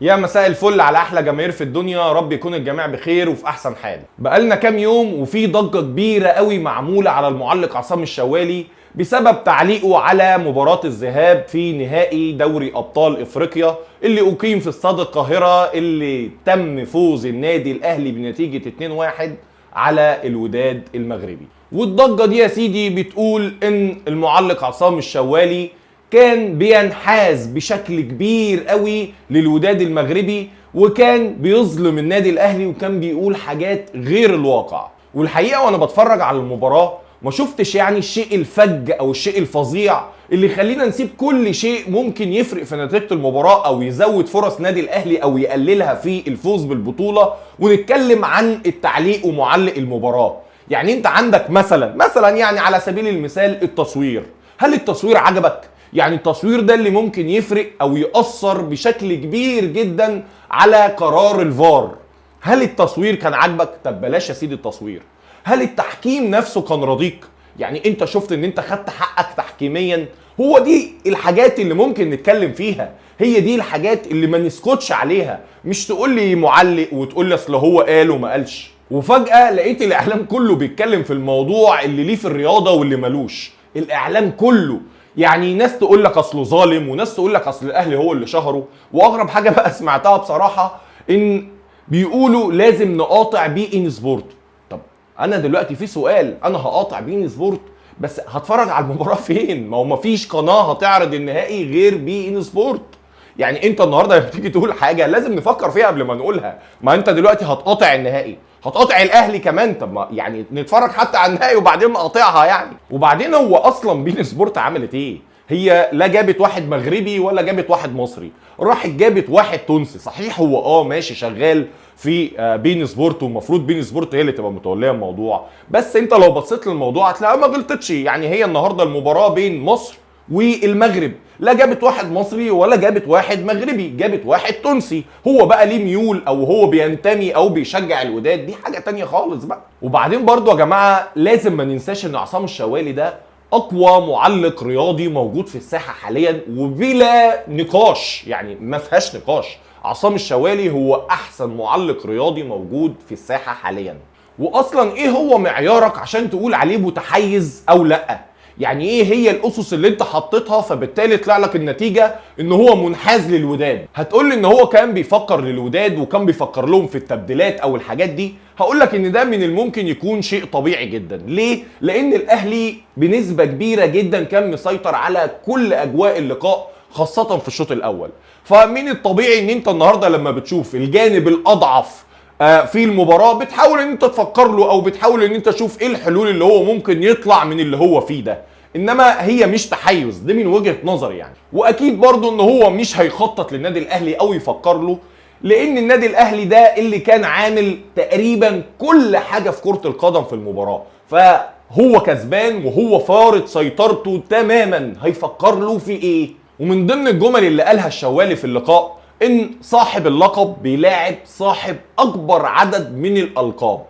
يا مساء الفل على احلى جماهير في الدنيا، رب يكون الجميع بخير وفي احسن حال. بقالنا كام يوم وفي ضجه كبيره قوي معموله على المعلق عصام الشوالي بسبب تعليقه على مباراه الذهاب في نهائي دوري ابطال افريقيا اللي اقيم في استاد القاهره، اللي تم فوز النادي الاهلي بنتيجه 2-1 على الوداد المغربي. والضجه دي يا سيدي بتقول ان المعلق عصام الشوالي كان بينحاز بشكل كبير قوي للوداد المغربي، وكان بيظلم النادي الاهلي، وكان بيقول حاجات غير الواقع. والحقيقه وانا بتفرج على المباراه ما شفتش يعني الشيء الفج او الشيء الفظيع اللي يخلينا نسيب كل شيء ممكن يفرق في نتيجه المباراه او يزود فرص نادي الاهلي او يقللها في الفوز بالبطوله، ونتكلم عن التعليق ومعلق المباراه. يعني انت عندك مثلا يعني على سبيل المثال التصوير. هل التصوير عجبك؟ يعني التصوير ده اللي ممكن يفرق او يأثر بشكل كبير جدا على قرار الفار. هل التصوير كان عاجبك؟ طب بلاش يا سيدي التصوير. هل التحكيم نفسه كان راضيك؟ يعني انت شفت ان انت خدت حقك تحكيميا؟ هو دي الحاجات اللي ممكن نتكلم فيها، هي دي الحاجات اللي ما نسكتش عليها. مش تقول لي معلق وتقول لي اصل هو قال وما قالش، وفجأة لقيت الاعلام كله بيتكلم في الموضوع اللي ليه في الرياضة واللي ملوش. الاعلام كله، يعني ناس تقول لك اصله ظالم، وناس تقول لك اصل الاهلي هو اللي شهره. واغرب حاجه بقى سمعتها بصراحه ان بيقولوا لازم نقاطع بي ان سبورت. طب انا دلوقتي في سؤال، انا هقاطع بي ان سبورت بس هتفرج على المباراه فين؟ ما هو مفيش قناه هتعرض النهائي غير بي ان سبورت. يعني انت النهارده لما تيجي تقول حاجه لازم نفكر فيها قبل ما نقولها. ما انت دلوقتي هتقاطع النهائي، هتقاطع الاهلي كمان، طب ما يعني نتفرج حتى على النهائي وبعدين نقاطعها يعني. وبعدين هو اصلا بين سبورت عملت ايه؟ هي لا جابت واحد مغربي ولا جابت واحد مصري، راحت جابت واحد تونسي. صحيح هو ماشي شغال في بين سبورت، والمفروض بين سبورت هي اللي تبقى متوليه الموضوع، بس انت لو بصيت للموضوع هتلاقيها ما غلطتش. يعني هي النهارده المباراه بين مصر والمغرب، لا جابت واحد مصري ولا جابت واحد مغربي، جابت واحد تونسي. هو بقى ليه ميول او هو بينتمي او بيشجع الوداد، دي حاجه تانية خالص بقى. وبعدين برضو يا جماعه لازم ما ننساش ان عصام الشوالي ده اقوى معلق رياضي موجود في الساحه حاليا وبلا نقاش، يعني ما فيهاش نقاش. عصام الشوالي هو احسن معلق رياضي موجود في الساحه حاليا. واصلا ايه هو معيارك عشان تقول عليه متحيز او لا؟ يعني ايه هي الاسس اللي انت حطيتها فبالتالي طلع لك النتيجه ان هو منحاز للوداد؟ هتقول لي ان هو كان بيفكر للوداد وكان بيفكر لهم في التبديلات او الحاجات دي. هقول لك ان ده من الممكن يكون شيء طبيعي جدا. ليه؟ لان الاهلي بنسبه كبيره جدا كان مسيطر على كل اجواء اللقاء، خاصه في الشوط الاول. فمن الطبيعي ان انت النهارده لما بتشوف الجانب الاضعف في المباراة بتحاول ان انت تفكر له، او بتحاول ان انت تشوف ايه الحلول اللي هو ممكن يطلع من اللي هو فيه ده. انما هي مش تحيز، دي من وجهة نظري يعني. واكيد برضو ان هو مش هيخطط للنادي الاهلي او يفكر له، لان النادي الاهلي ده اللي كان عامل تقريبا كل حاجة في كرة القدم في المباراة، فهو كسبان وهو فارض سيطرته تماما، هيفكر له في ايه؟ ومن ضمن الجمل اللي قالها الشوالي في اللقاء ان صاحب اللقب بيلاعب صاحب اكبر عدد من الالقاب.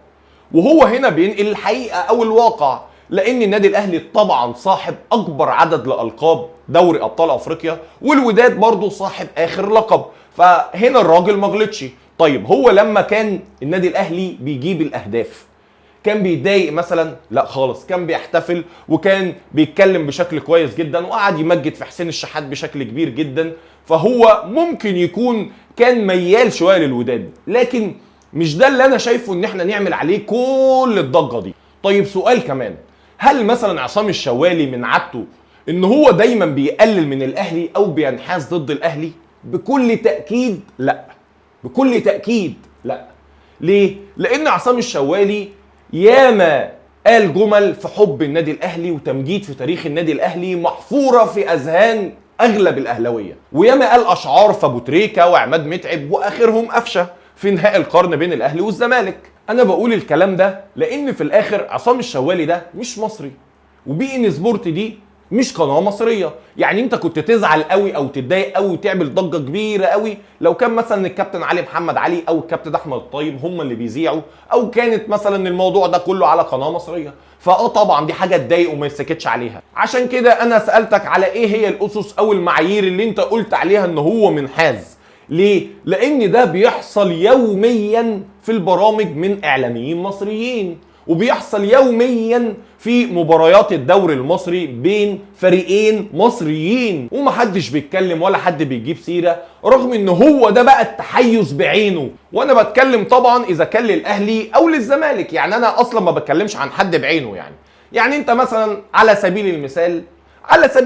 وهو هنا بينقل الحقيقه او الواقع، لان النادي الاهلي طبعا صاحب اكبر عدد لالقاب دوري ابطال افريقيا، والوداد برضه صاحب اخر لقب. فهنا الراجل ما غلطش. طيب هو لما كان النادي الاهلي بيجيب الاهداف كان بيتضايق مثلا؟ لا خالص، كان بيحتفل وكان بيتكلم بشكل كويس جدا، وقعد يمجد في حسين الشحات بشكل كبير جدا. فهو ممكن يكون كان ميال شويه للوداد، لكن مش ده اللي انا شايفه ان احنا نعمل عليه كل الضجه دي. طيب سؤال كمان، هل مثلا عصام الشوالي من عادته ان هو دايما بيقلل من الاهلي او بينحاز ضد الاهلي؟ بكل تاكيد لا، بكل تاكيد لا. ليه؟ لان عصام الشوالي ياما قال جمل في حب النادي الاهلي وتمجيد في تاريخ النادي الاهلي محفوره في اذهان اغلب الاهلاويه، وياما قال اشعار في ابو تريكه وعماد متعب واخرهم قفشه في نهائي القرن بين الاهلي والزمالك. انا بقول الكلام ده لان في الاخر عصام الشوالي ده مش مصري، وبي ان سبورت دي مش قناه مصريه. يعني انت كنت تزعل قوي او تتضايق قوي وتعمل ضجه كبيره قوي لو كان مثلا الكابتن علي محمد علي او الكابتن احمد الطيب هم اللي بيذيعوا، او كانت مثلا الموضوع ده كله على قناه مصريه. طبعا دي حاجه تضايق وما يسكتش عليها. عشان كده انا سالتك على ايه هي الاسس او المعايير اللي انت قلت عليها ان هو منحاز. ليه؟ لان ده بيحصل يوميا في البرامج من اعلاميين مصريين، وبيحصل يوميا في مباريات الدوري المصري بين فريقين مصريين، ومحدش بيتكلم ولا حد بيجيب سيرة، رغم ان هو ده بقى التحيز بعينه. وانا بتكلم طبعا اذا كان للاهلي او للزمالك، يعني انا اصلا ما بتكلمش عن حد بعينه. يعني انت مثلا على سبيل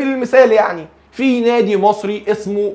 المثال يعني في نادي مصري اسمه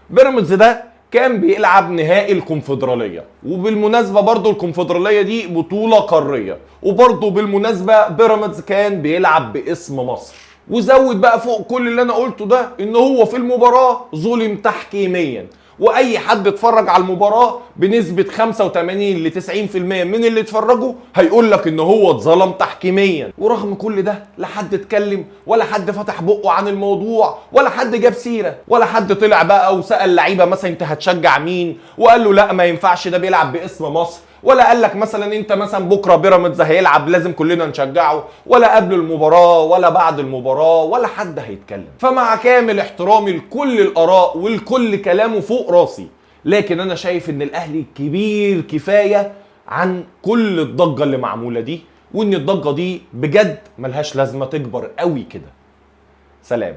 بيراميدز ده كان بيلعب نهائي الكونفدرالية، وبالمناسبة برضو الكونفدرالية دي بطولة قارية، وبرضو بالمناسبة بيراميدز كان بيلعب باسم مصر. وزود بقى فوق كل اللي انا قلته ده ان هو في المباراة ظلم تحكيميا، واي حد اتفرج على المباراة بنسبة 85 ل 90% من اللي اتفرجوا هيقول لك ان هو اتظلم تحكيميا. ورغم كل ده لا حد اتكلم ولا حد فتح بقه عن الموضوع ولا حد جاب سيرة ولا حد طلع بقى وسأل لعيبة مثلا انت هتشجع مين وقال له لا ما ينفعش ده بيلعب باسم مصر، ولا قال لك مثلا انت مثلا بكره بيراميدز هيلعب لازم كلنا نشجعه، ولا قبل المباراه ولا بعد المباراه ولا حد هيتكلم. فمع كامل احترامي لكل الاراء والكل كلامه فوق راسي، لكن انا شايف ان الاهلي كبير كفايه عن كل الضجه اللي معموله دي، وان الضجه دي بجد ملهاش لازمه تكبر قوي كده. سلام.